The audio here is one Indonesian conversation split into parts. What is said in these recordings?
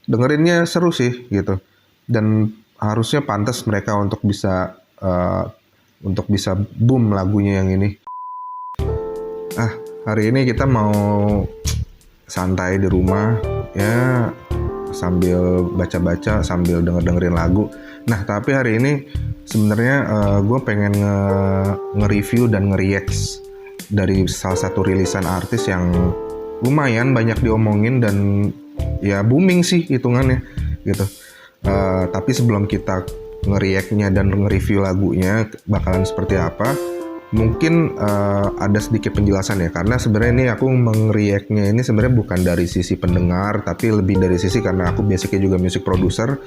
dengerinnya seru sih gitu. Dan harusnya pantas mereka untuk bisa boom lagunya yang ini. Hari ini kita mau santai di rumah ya, sambil baca-baca, sambil dengerin lagu. Nah, tapi hari ini sebenarnya gue pengen nge-review dan nge-react dari salah satu rilisan artis yang lumayan banyak diomongin dan ya booming sih hitungannya gitu. Tapi sebelum kita nge-react-nya dan nge-review lagunya bakalan seperti apa, mungkin ada sedikit penjelasan ya, karena sebenarnya ini aku meng-react-nya ini sebenarnya bukan dari sisi pendengar, tapi lebih dari sisi karena aku basicnya juga music producer.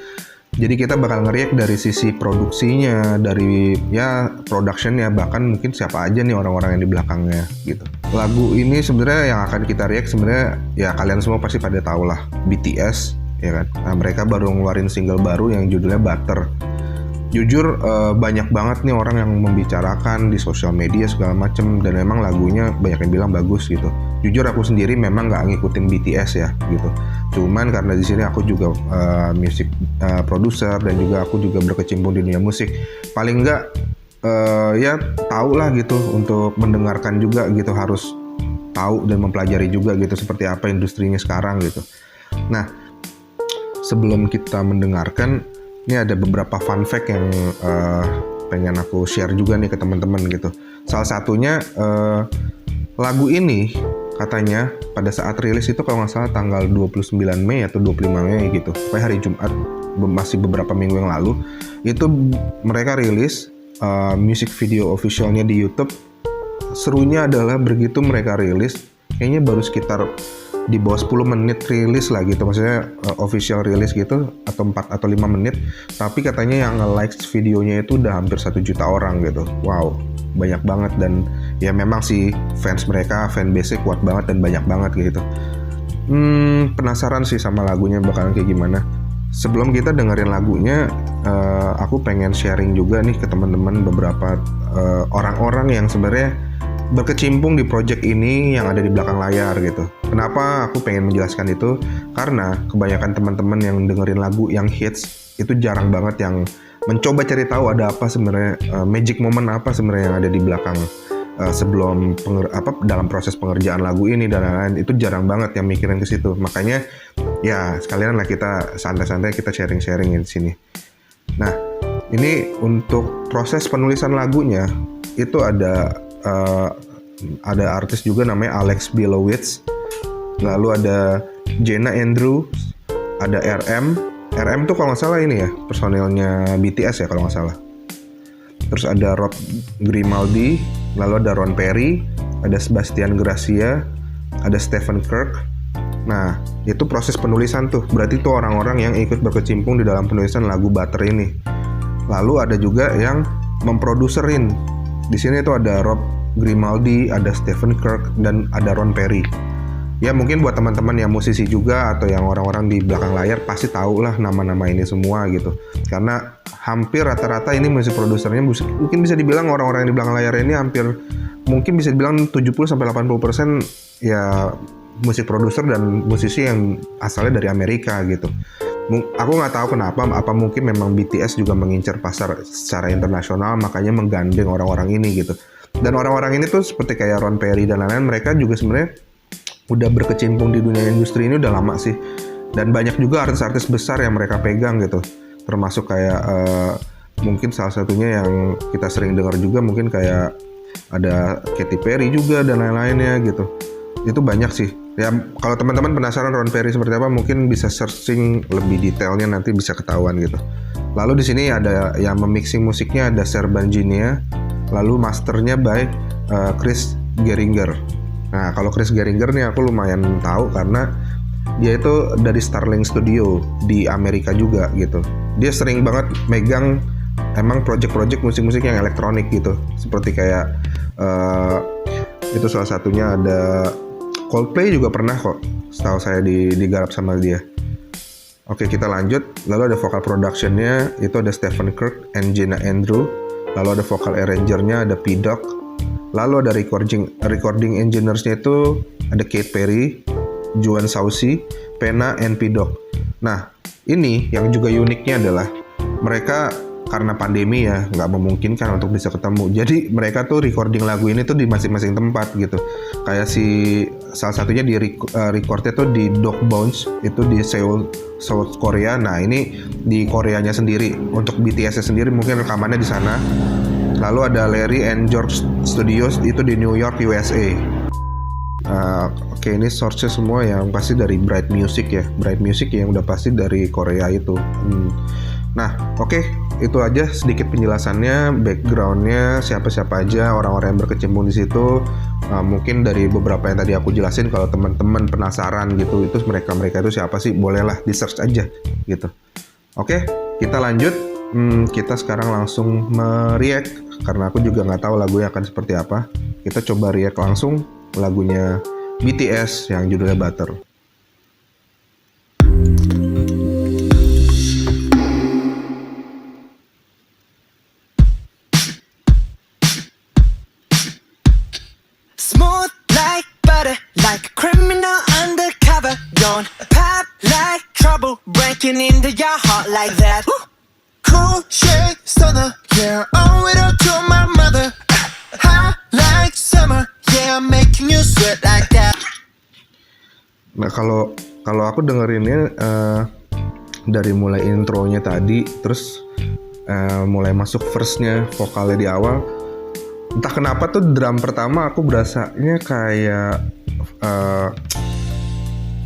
Jadi kita bakal nge-react dari sisi produksinya, dari ya production-nya, bahkan mungkin siapa aja nih orang-orang yang di belakangnya gitu. Lagu ini sebenarnya yang akan kita react sebenarnya ya kalian semua pasti pada tahu lah, BTS ya kan. Nah, mereka baru ngeluarin single baru yang judulnya Butter. Jujur banyak banget nih orang yang membicarakan di sosial media segala macem, dan memang lagunya banyak yang bilang bagus gitu. Jujur aku sendiri memang nggak ngikutin BTS ya gitu. Cuman karena di sini aku juga music producer dan juga aku juga berkecimpung di dunia musik. Paling nggak ya tahu lah gitu, untuk mendengarkan juga gitu, harus tahu dan mempelajari juga gitu seperti apa industrinya sekarang gitu. Nah, sebelum kita mendengarkan, ini ada beberapa fun fact yang pengen aku share juga nih ke teman-teman gitu. Salah satunya lagu ini katanya pada saat rilis itu kalau nggak salah tanggal 29 Mei atau 25 Mei gitu, pokoknya hari Jumat, masih beberapa minggu yang lalu, itu mereka rilis music video officialnya di YouTube. Serunya adalah begitu mereka rilis, kayaknya baru sekitar di bawah 10 menit rilis lah gitu, maksudnya official rilis gitu, atau 4 atau 5 menit, tapi katanya yang nge-like videonya itu udah hampir 1 juta orang gitu. Wow, banyak banget, dan ya memang sih fans mereka, fanbase-nya kuat banget dan banyak banget gitu. Penasaran sih sama lagunya bakalan kayak gimana. Sebelum kita dengerin lagunya, aku pengen sharing juga nih ke teman-teman beberapa orang-orang yang sebenarnya berkecimpung di project ini yang ada di belakang layar gitu. Kenapa aku pengen menjelaskan itu? Karena kebanyakan teman-teman yang dengerin lagu yang hits itu jarang banget yang mencoba cari tahu ada apa sebenarnya, magic moment apa sebenarnya yang ada di belakang sebelum dalam proses pengerjaan lagu ini dan lain-lain. Itu jarang banget yang mikirin ke situ. Makanya ya sekalian lah kita santai-santai, kita sharing-sharing di sini. Nah, ini untuk proses penulisan lagunya itu ada artis juga namanya Alex Bilowitz, lalu ada Jenna Andrews, ada RM tuh kalau nggak salah ini ya personilnya BTS ya kalau nggak salah. Terus ada Rob Grimaldi, lalu ada Ron Perry, ada Sebastian Gracia, ada Stephen Kirk. Nah, itu proses penulisan tuh, berarti tuh orang-orang yang ikut berkecimpung di dalam penulisan lagu Butter ini. Lalu ada juga yang memproduserin. Di sini tuh ada Rob Grimaldi, ada Stephen Kirk, dan ada Ron Perry. Ya mungkin buat teman-teman yang musisi juga atau yang orang-orang di belakang layar pasti tahu lah nama-nama ini semua gitu. Karena hampir rata-rata ini musik produsernya mungkin bisa dibilang orang-orang yang di belakang layar ini hampir mungkin bisa dibilang 70-80% ya musik produser dan musisi yang asalnya dari Amerika gitu. Aku nggak tahu kenapa, apa mungkin memang BTS juga mengincar pasar secara internasional, makanya menggandeng orang-orang ini gitu. Dan orang-orang ini tuh seperti kayak Ron Perry dan lain-lain, mereka juga sebenarnya udah berkecimpung di dunia industri ini udah lama sih. Dan banyak juga artis-artis besar yang mereka pegang gitu, termasuk kayak mungkin salah satunya yang kita sering dengar juga mungkin kayak ada Katy Perry juga dan lain-lainnya gitu. Itu banyak sih. Ya kalau teman-teman penasaran Ron Perry seperti apa, mungkin bisa searching lebih detailnya, nanti bisa ketahuan gitu. Lalu di sini ada yang memixing musiknya ada Serban Jinia, lalu masternya by Chris Geringer. Nah, kalau Chris Geringer nih aku lumayan tahu karena dia itu dari Starling Studio di Amerika juga gitu. Dia sering banget megang emang project-project musik-musik yang elektronik gitu. Seperti kayak itu salah satunya ada Coldplay juga pernah kok, setahu saya digarap sama dia. Oke, kita lanjut. Lalu ada vocal productionnya, itu ada Stephen Kirk and Jenna Andrews. Lalu ada vocal arrangernya, ada P-Doc. Lalu ada recording engineers-nya itu ada Kate Perry, Joan Saucy, Pena, and P-Doc. Nah, ini yang juga uniknya adalah mereka karena pandemi ya nggak memungkinkan untuk bisa ketemu. Jadi mereka tuh recording lagu ini tuh di masing-masing tempat gitu. Kayak salah satunya recordnya tuh di Dog Bones itu di Seoul, South Korea. Nah ini di Koreanya sendiri. Untuk BTS-nya sendiri mungkin rekamannya di sana. Lalu ada Larry and George Studios itu di New York, USA. Oke, ini source-nya semua yang pasti dari Bright Music ya. Bright Music yang udah pasti dari Korea itu. Nah, oke, itu aja sedikit penjelasannya, background-nya, siapa-siapa aja orang-orang yang berkecimpung di situ. Mungkin dari beberapa yang tadi aku jelasin, kalau teman-teman penasaran gitu, itu mereka itu siapa sih? Bolehlah di-search aja gitu. Oke, kita lanjut. Kita sekarang langsung mereact karena aku juga nggak tahu lagunya akan seperti apa. Kita coba react langsung lagunya BTS yang judulnya Butter. Smooth like butter, like a criminal undercover. Don't pop like trouble, breaking into your heart like that. Cool shade stunner, yeah, owe it all to my mother. Hot like summer, yeah, I'm making you sweat like that. Nah kalau aku dengerinnya dari mulai intronya tadi, terus mulai masuk verse-nya, vokalnya di awal, entah kenapa tuh drum pertama aku berasanya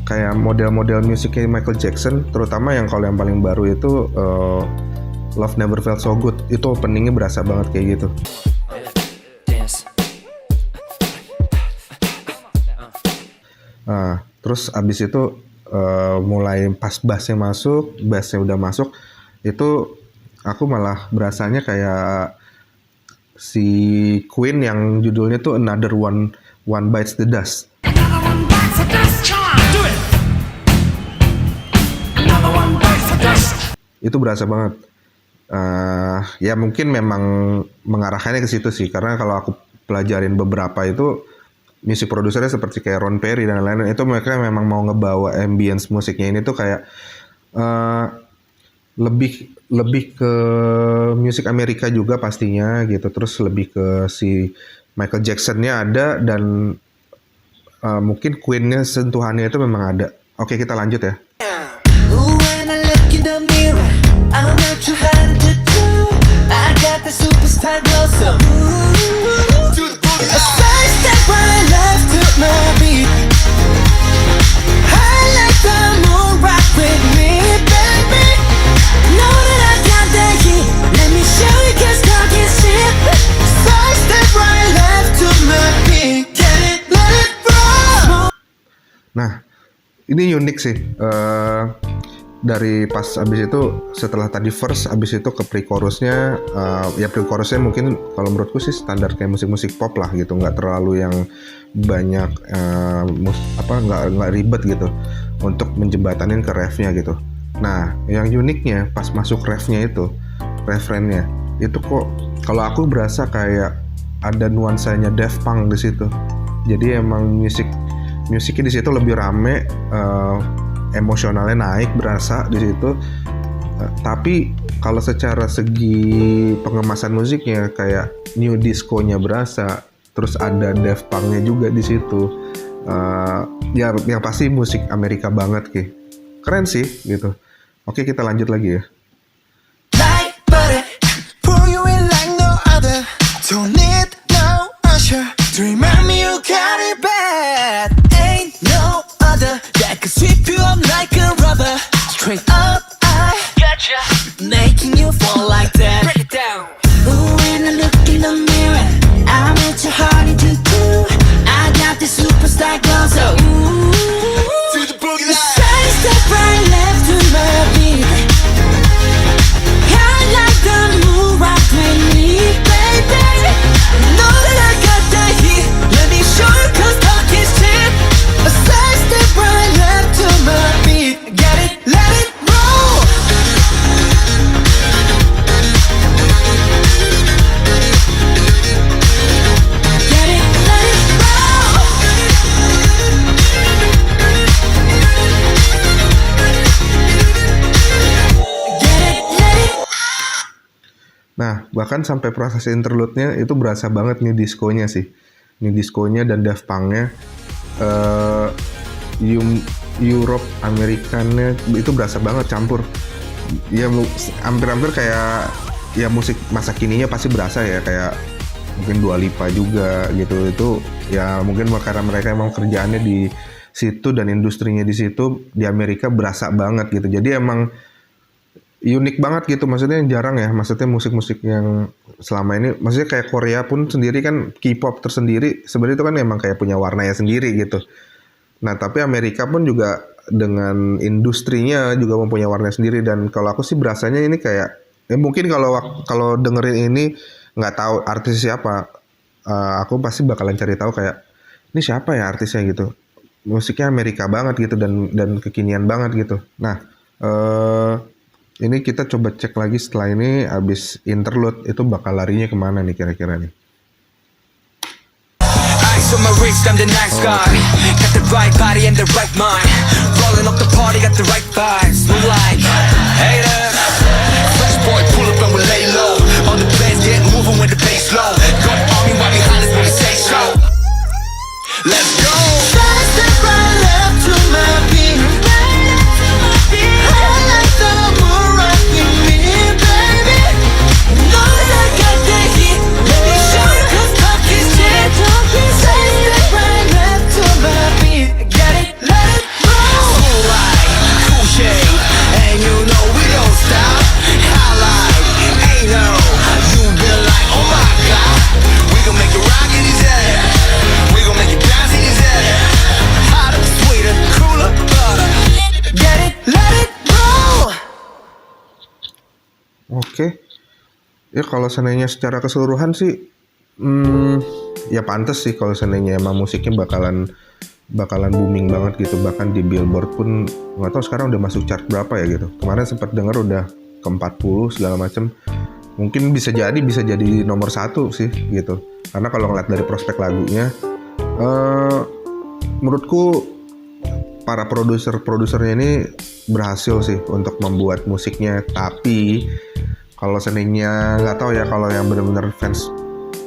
kayak model-model musiknya Michael Jackson, terutama yang kalau yang paling baru itu Love Never Felt So Good, itu openingnya berasa banget kayak gitu. Terus abis itu mulai pas bassnya udah masuk, itu aku malah berasanya kayak si Queen yang judulnya tuh Another One Bites the Dust. Itu berasa banget. Ya mungkin memang mengarahkannya ke situ sih, karena kalau aku pelajarin beberapa itu musik produsernya seperti kayak Ron Perry dan lain-lain, itu mereka memang mau ngebawa ambience musiknya ini tuh kayak lebih ke musik Amerika juga pastinya gitu, terus lebih ke si Michael Jackson-nya ada, dan mungkin Queen-nya sentuhannya itu memang ada. Oke, kita lanjut ya. Nah, ini unik sih. Dari pas abis itu, setelah tadi verse, abis itu ke pre-chorusnya, ya pre-chorusnya mungkin kalau menurutku sih standar kayak musik-musik pop lah gitu, nggak terlalu yang banyak nggak ribet gitu untuk menjembatanin ke refnya gitu. Nah, yang uniknya pas masuk refnya itu, refrennya itu kok kalau aku berasa kayak ada nuansanya Daft Punk di situ. Jadi emang musiknya di situ lebih rame, emosionalnya naik berasa di situ. Tapi kalau secara segi pengemasan musiknya kayak new disco-nya berasa, terus ada Daft Punk-nya juga di situ. Ya yang pasti musik Amerika banget Ki. Keren sih gitu. Oke, kita lanjut lagi ya. Like butter, pour you in like no other. Don't need no usher to remind me you got it bad. Ain't no other that could sweep you up like a rubber. Straight up, I gotcha, making you fall like that. Break it down. Ooh, when I look in the mirror, I'm at your heart into two. I got the superstar glow, so ooh, to the boogie line. Side step right left to my beat. I like the move right with me, baby. Know that I got that heat. Let me show you 'cause talk is cheap. A side step right left to my beat. Get it, let it roll. Nah, bahkan sampai proses interlude-nya itu berasa banget nih diskonya sih. Nih diskonya dan Daft Punk-nya. Eh, Europe, Amerikannya itu berasa banget campur. Ya hampir-hampir kayak ya musik masa kininya pasti berasa ya, kayak mungkin Dua Lipa juga gitu. Itu ya mungkin karena mereka emang kerjaannya di situ dan industrinya di situ, di Amerika berasa banget gitu. Jadi emang unik banget gitu, maksudnya jarang ya, maksudnya musik-musik yang selama ini, maksudnya kayak Korea pun sendiri kan K-pop tersendiri sebenarnya itu kan emang kayak punya warnanya sendiri gitu. Nah tapi Amerika pun juga dengan industrinya juga mempunyai warna sendiri, dan kalau aku sih berasanya ini kayak mungkin kalau dengerin ini nggak tahu artis siapa, aku pasti bakalan cari tahu kayak ini siapa ya artisnya gitu, musiknya Amerika banget gitu dan kekinian banget gitu. Nah ini kita coba cek lagi setelah ini abis interlude itu bakal larinya kemana nih kira-kira nih. Ice on my wrist, I'm the nice guy. Got the right body and the right mind. Rolling up the party, got the right vibes. Move like haters. Fresh boy, pull up and we lay low. All the bands get moving with the bass low. Got the army right behind us when we say so. Let's go. Fast and right left to my beat. I like the moon rocking me, baby. Know that I got that heat. Let me show you 'cause talk is cheap. Fast and right left to my beat. Get it, let it roll. Cool light, cool shade, and you know we don't stop. Highlight, ain't no. You been like, oh my god. We gon' make it rock in his head. We gon' make it dance in his head. Hotter, sweeter, cooler, butter. Get it, let it roll. Oke. Ya kalau seandainya secara keseluruhan sih ya pantas sih kalau seandainya emang musiknya bakalan booming banget gitu, bahkan di Billboard pun nggak tahu sekarang udah masuk chart berapa ya gitu. Kemarin sempat denger udah ke 40 segala macem. Mungkin bisa jadi nomor 1 sih gitu. Karena kalau ngeliat dari prospek lagunya, menurutku para produsernya ini berhasil sih untuk membuat musiknya. Tapi kalau seandainya nggak tahu ya, kalau yang benar-benar fans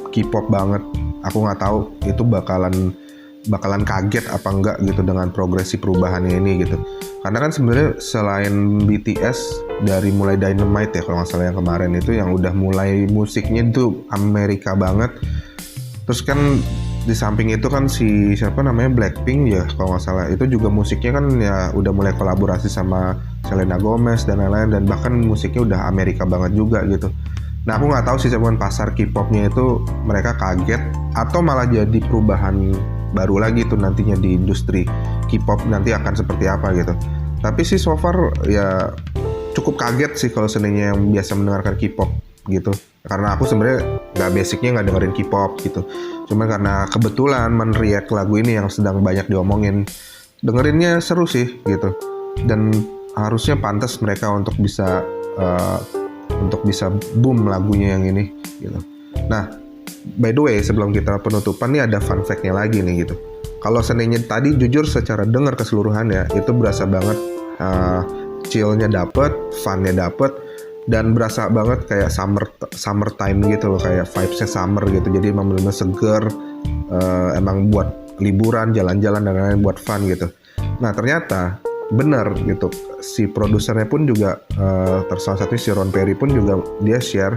K-pop banget, aku nggak tahu itu bakalan kaget apa enggak gitu dengan progresi perubahannya ini gitu. Karena kan sebenarnya selain BTS dari mulai Dynamite ya kalau nggak salah yang kemarin itu, yang udah mulai musiknya itu Amerika banget. Terus kan di samping itu kan si siapa namanya Blackpink ya kalau nggak salah, itu juga musiknya kan ya udah mulai kolaborasi sama Selena Gomez dan lain-lain, dan bahkan musiknya udah Amerika banget juga gitu. Nah aku nggak tahu sih cuman pasar K-popnya itu mereka kaget atau malah jadi perubahan baru lagi tuh nantinya di industri K-pop nanti akan seperti apa gitu. Tapi sih so far ya cukup kaget sih kalau seandainya yang biasa mendengarkan K-pop gitu. Karena aku sebenarnya basicnya nggak dengerin K-pop gitu. Cuma karena kebetulan men-react lagu ini yang sedang banyak diomongin, dengerinnya seru sih gitu. Dan harusnya pantas mereka untuk bisa boom lagunya yang ini gitu. Nah, by the way sebelum kita penutupan nih ada fun fact-nya lagi nih gitu. Kalau seandainya tadi jujur secara dengar keseluruhannya itu berasa banget chill-nya dapet, fun-nya dapet, dan berasa banget kayak summertime gitu loh, kayak vibes-nya summer gitu. Jadi emang bener-bener seger, emang buat liburan, jalan-jalan dan lain-lain, buat fun gitu. Nah ternyata benar gitu, si produsernya pun juga salah satunya si Ron Perry pun juga dia share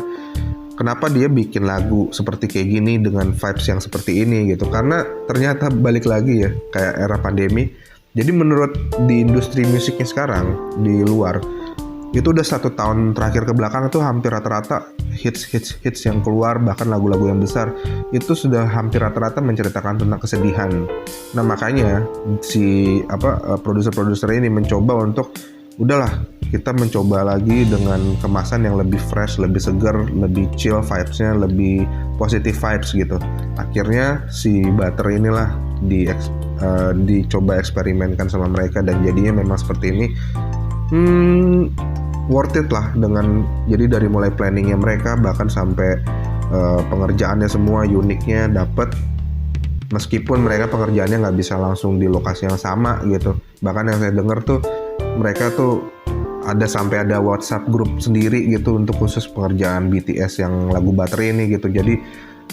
kenapa dia bikin lagu seperti kayak gini dengan vibes yang seperti ini gitu. Karena ternyata balik lagi ya kayak era pandemi. Jadi menurut di industri musiknya sekarang di luar itu udah 1 tahun terakhir ke belakang itu hampir rata-rata hits yang keluar, bahkan lagu-lagu yang besar itu sudah hampir rata-rata menceritakan tentang kesedihan. Nah makanya si produser-produser ini mencoba untuk udahlah kita mencoba lagi dengan kemasan yang lebih fresh, lebih segar, lebih chill vibes-nya, lebih positive vibes gitu. Akhirnya si Butter inilah dicoba eksperimenkan sama mereka dan jadinya memang seperti ini. Worth it lah, dengan jadi dari mulai planningnya mereka bahkan sampai pengerjaannya semua uniknya dapet, meskipun mereka pengerjaannya nggak bisa langsung di lokasi yang sama gitu. Bahkan yang saya dengar tuh mereka tuh ada sampai ada WhatsApp grup sendiri gitu untuk khusus pengerjaan BTS yang lagu Battery ini gitu. Jadi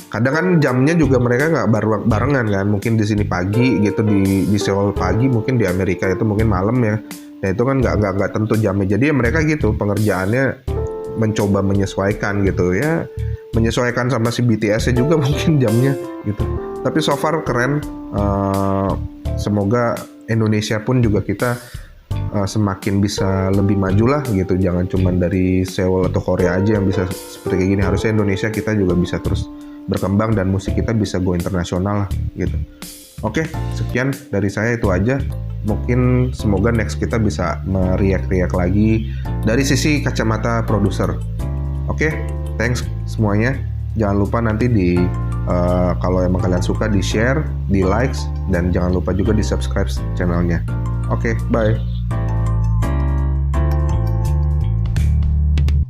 kadang kan jamnya juga mereka nggak barengan kan, mungkin di sini pagi gitu, di Seoul pagi, mungkin di Amerika itu mungkin malam ya. Nah itu kan nggak tentu jamnya. Jadi ya mereka gitu pengerjaannya mencoba menyesuaikan gitu ya, menyesuaikan sama si BTS-nya juga mungkin jamnya gitu. Tapi so far keren. Semoga Indonesia pun juga kita semakin bisa lebih maju lah gitu. Jangan cuma dari Seoul atau Korea aja yang bisa seperti kayak gini. Harusnya Indonesia kita juga bisa terus berkembang dan musik kita bisa go internasional lah gitu. Oke, sekian dari saya, itu aja. Mungkin semoga next kita bisa meriak-riak lagi dari sisi kacamata produser. Oke, thanks semuanya. Jangan lupa nanti kalau emang kalian suka di share, di likes, dan jangan lupa juga di subscribe channelnya. Oke, bye.